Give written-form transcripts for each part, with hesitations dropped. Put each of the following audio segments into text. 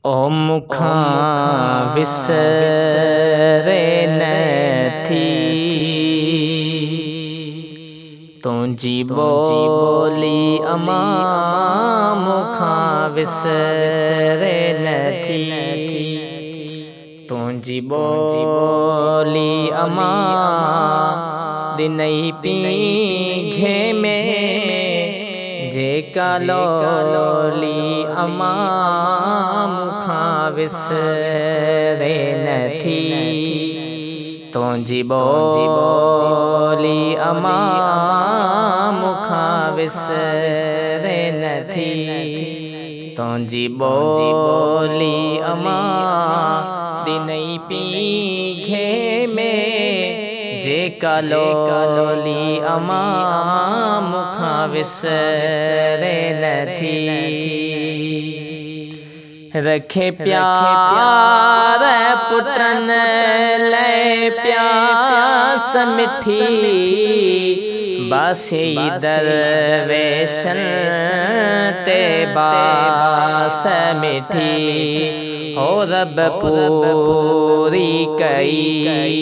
ओ मुखा विसरे नथी तुझी बोली अमा मुखा विसरे नथी तुझी बोली अमा दिनई पीघे में जेका लोली अमा मुखा विसरे नथी तुझी बोली अमा मुखा विसरे नथी तुझी बोली अमा दिनई पीघे में जेका लोली अमा मुखा विसरे नथी रखे प्यार पुटन ले प्यास मिठी बासे दरवेशन ते बास मिठी हो रब पूरी कई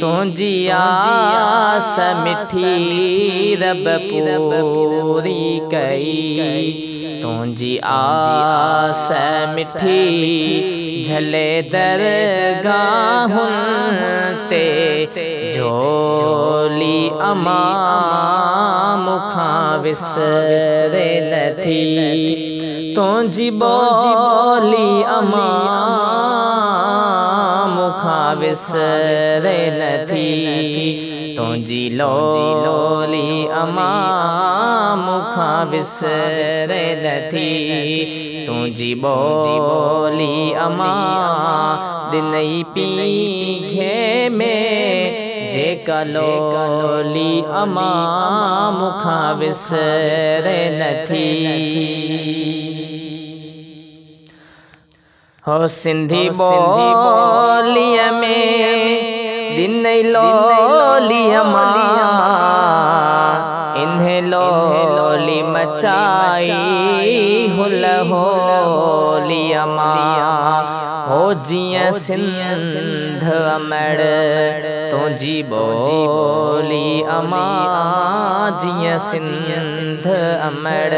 तुझी आस मिठी रब पूरी कई तुझी आस मिठी झले दरगाहुं ते झोली अमा मुखा विसरे नथी तुझी बोली अमा मुखा विसरे नथी तुझी लोली अमा मुखा विसरे नथी तुझी बोली अमा दिनई पीघे में जेका लोली अमा मुखा विसरे नथी हो सिंधी बोलिया में दिनई लोली अमा इन्हें लोली मचाई हुल होली अमा हो जिया सिंध अमड़ तुझी बोली अमा जिया सिंध अमड़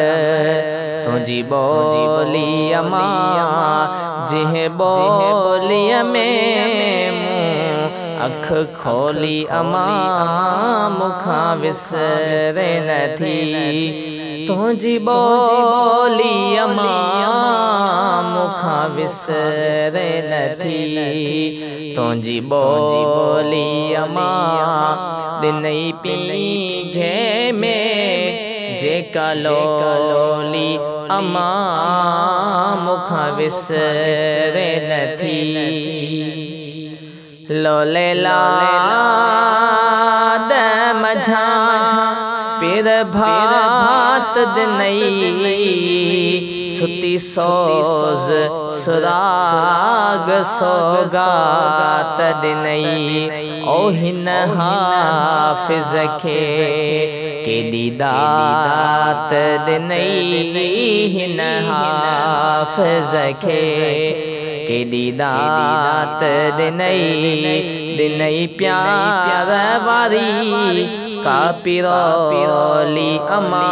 तुझी बोली अमा जिह बोलिया में अख खोली अमा मुखा विसरे नथी तुझी बोली अमा मुखा विसरे नथी तुझी बोली अमा दिनई पीघे में जेका लोली अमा मुखा विसरे नथी लोले लाद मझा पिर भात दिनई सुती सोज सुराग सोगात दिनई ओ हिन हाफिज खे केडी दात दिनई हिन हाफिज खे केडी दात दिनई प्यार वारी का पिरोली अमा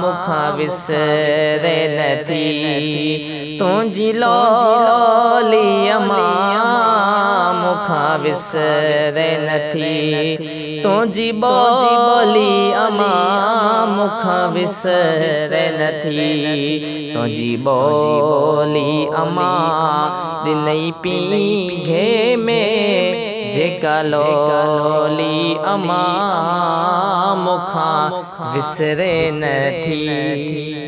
मुखा विसरे नथी तुझी लोली अमा मुखा विसरे नथी तुझी बोली अमा मुखा विसरे नथी तुझी बोली अमा दिनई पीघे में जेका लोली अमा मुखा विसरे नथी।